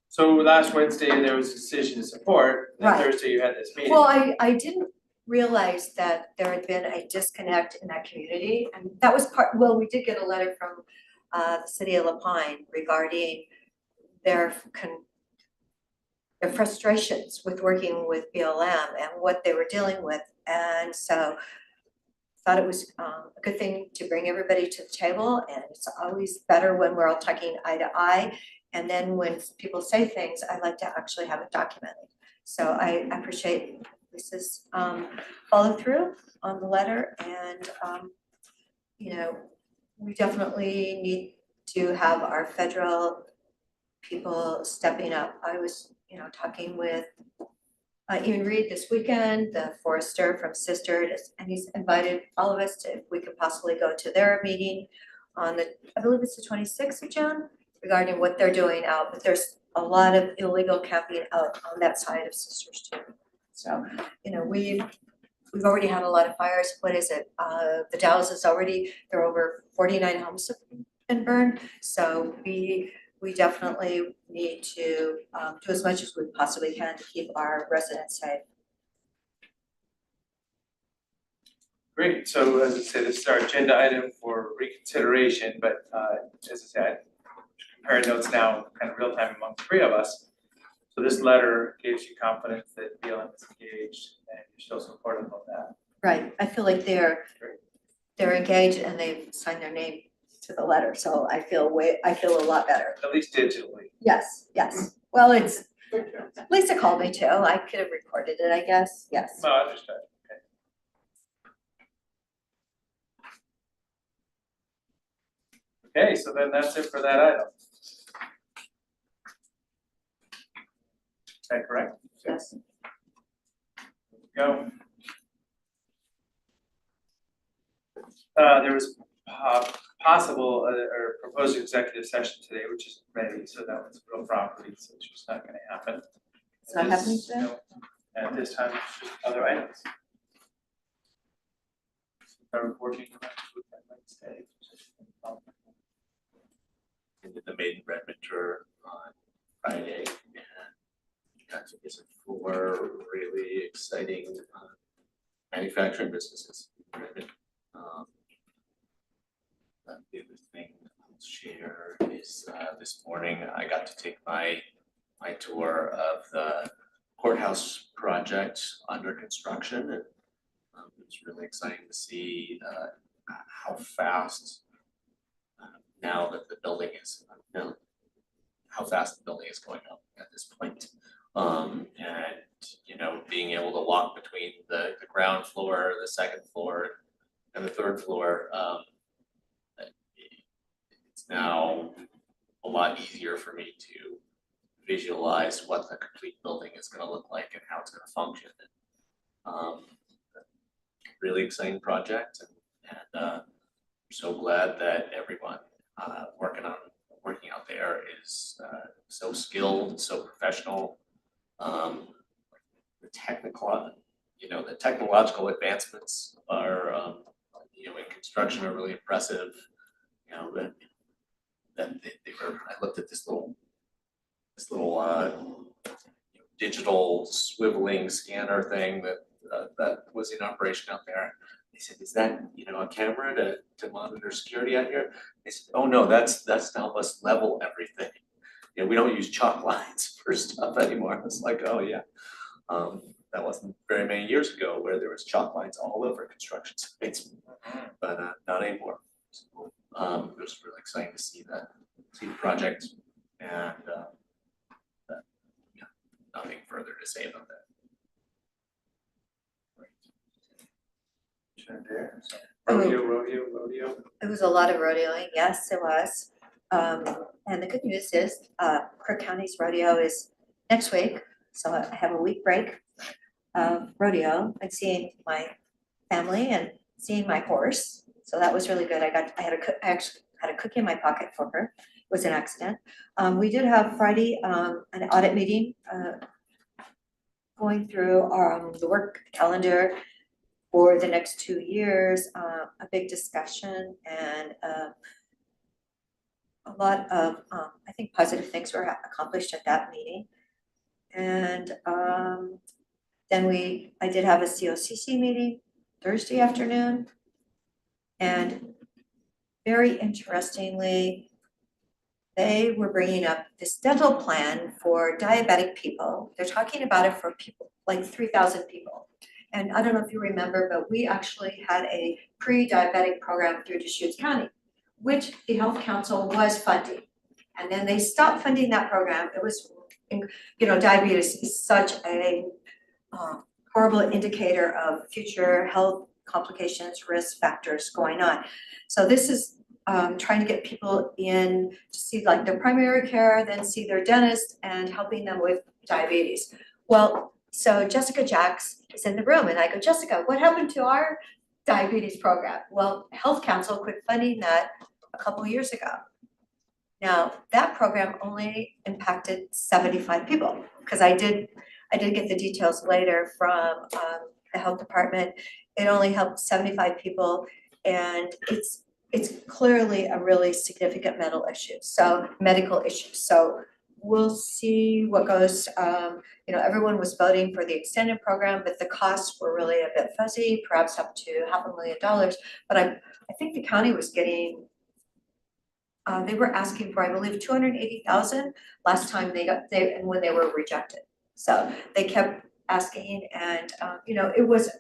So last Wednesday, there was a decision to support, and Right. Thursday you had this meeting. Well, I didn't realize that there had been a disconnect in that community, and that was well, we did get a letter from the city of La Pine regarding their their frustrations with working with BLM and what they were dealing with, and so thought it was a good thing to bring everybody to the table, and it's always better when we're all talking eye to eye. And then when people say things, I like to actually have it documented. So I appreciate Lisa's follow through on the letter, and you know, we definitely need to have our federal people stepping up. I was, you know, talking with Ian Reed this weekend, the forester from Sister, and he's invited all of us to, if we could possibly go to their meeting on the, I believe it's the 26th of June, regarding what they're doing out, but there's a lot of illegal camping out on that side of Sisters too. So, you know, we've already had a lot of fires. What is it? The Dallas is already, there are over 49 homes have been burned. So we definitely need to do as much as we possibly can to keep our residents safe. Great, so as I said, this is our agenda item for reconsideration, but as I said, comparing notes now kind of real time among the three of us. So this letter gives you confidence that BLM is engaged and you're still supportive of that. Right, I feel like they're engaged and they've signed their name to the letter, so I feel a lot better. At least digitally. Yes, yes. Well, it's, Lisa called me too. I could have recorded it, I guess. Yes. No, understood. Okay, so then that's it for that item. Is that correct? Yes. Go. There was possible or proposed executive session today, which is ready, so that was real property, so it's just not gonna happen. It's not happening today? No. And at this time, it's just other items. Are working with that Wednesday. I did the Maiden Redmond tour on Friday and got to visit 4 really exciting manufacturing businesses in Redmond. The other thing I'll share is this morning I got to take my tour of the courthouse project under construction, and it was really exciting to see how fast now that the building is, how fast the building is going up at this point. And, you know, being able to walk between the ground floor, the second floor, and the third floor, it's now a lot easier for me to visualize what the complete building is gonna look like and how it's gonna function. Really exciting project, and I'm so glad that everyone working out there is so skilled, so professional. The technological advancements are in construction are really impressive. You know, that they were, I looked at this little digital swiveling scanner thing that was in operation out there. They said, "Is that, a camera to monitor security out here?" They said, "Oh no, that's to help us level everything. We don't use chalk lines for stuff anymore." It's like, oh yeah. That wasn't very many years ago where there was chalk lines all over construction sites, but not anymore. So, it was really exciting to see the project, and nothing further to say about that. Rodeo. It was a lot of rodeoing. Yes, it was. And the good news is, Crook County's rodeo is next week. So I have a week break of rodeo and seeing my family and seeing my horse. So that was really good. I actually had a cookie in my pocket for her. was an accident. We did have Friday, an audit meeting, going through the work calendar for the next 2 years, a big discussion and a lot of, I think, positive things were accomplished at that meeting. And then I did have a COCC meeting Thursday afternoon. And very interestingly, they were bringing up this dental plan for diabetic people. They're talking about it for people, like 3,000 people. And I don't know if you remember, but we actually had a pre-diabetic program through Deschutes County, which the Health Council was funding. And then they stopped funding that program. It was, diabetes is such a horrible indicator of future health complications, risk factors going on. So this is trying to get people in to see like their primary care, then see their dentist and helping them with diabetes. Well, so Jessica Jacks is in the room and I go, Jessica, what happened to our diabetes program? Well, Health Council quit funding that a couple of years ago. Now, that program only impacted 75 people, because I did get the details later from the health department. It only helped 75 people, and it's clearly a really significant medical issue. So we'll see what goes. Everyone was voting for the extended program, but the costs were really a bit fuzzy, perhaps up to $500,000. But I think the county was getting. They were asking for, I believe, $280,000 last time when they were rejected. So they kept asking, and it was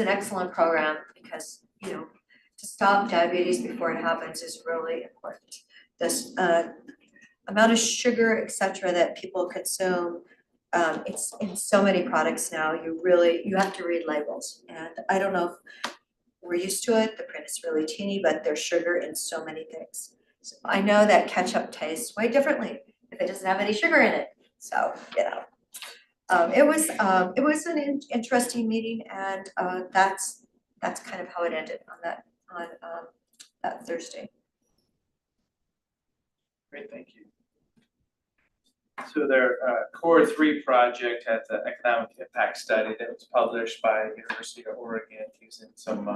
an excellent program, because to stop diabetes before it happens is really important. This amount of sugar, etc., that people consume, it's in so many products now. You have to read labels, and I don't know if we're used to it. The print is really teeny, but there's sugar in so many things. So I know that ketchup tastes way differently if it doesn't have any sugar in it. So it was an interesting meeting, and that's kind of how it ended on that Thursday. Great, thank you. So their Core 3 project has an economic impact study that was published by University of Oregon using some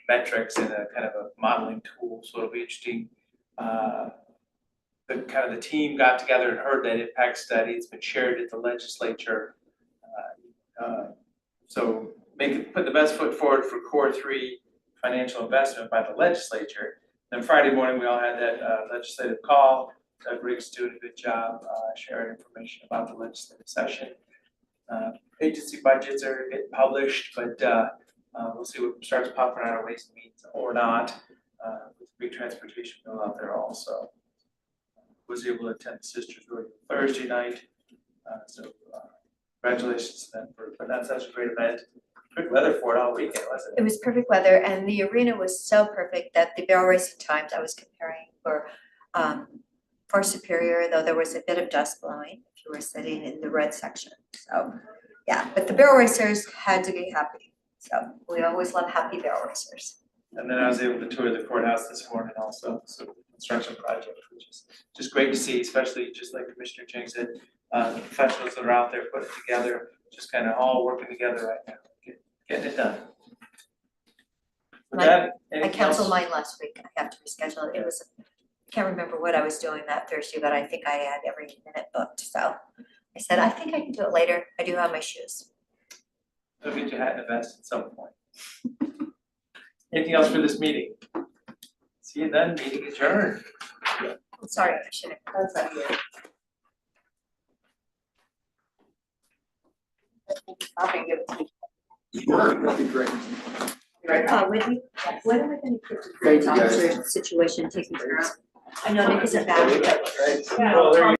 metrics and a kind of a modeling tool. So it'll be interesting. The team got together and heard that impact study. It's been shared at the legislature. So put the best foot forward for Core 3 financial investment by the legislature. Then Friday morning, we all had that legislative call. Doug Riggs doing a good job sharing information about the legislative session. Agency budgets are getting published, but we'll see what starts popping out of Ways and Means or not. With the big transportation bill out there also. Was able to attend the Sisters Rodeo Thursday night. So congratulations to them for that such a great event. Good weather for it all weekend, wasn't it? It was perfect weather, and the arena was so perfect that the barrel racing times I was comparing for Superior, though there was a bit of dust blowing if you were sitting in the red section. So yeah, but the barrel racers had to be happy. So we always love happy barrel racers. And then I was able to tour the courthouse this morning also, so the construction project, which is just great to see, especially just like Commissioner Chang said, the professionals that are out there putting it together, just kind of all working together right now, getting it done. With that, I anything canceled else? mine last week. I have to reschedule it. I can't remember what I was doing that Thursday, but I think I had every minute booked. So I said, I think I can do it later. I do have my shoes. Go get your hat and a vest at some point. Anything else for this meeting? See you then, meeting adjourned. I'm sorry, I should have. Whitney, when are we gonna get the Thank you, guys. officer situation taken care of? I know that isn't bad, but Well, there you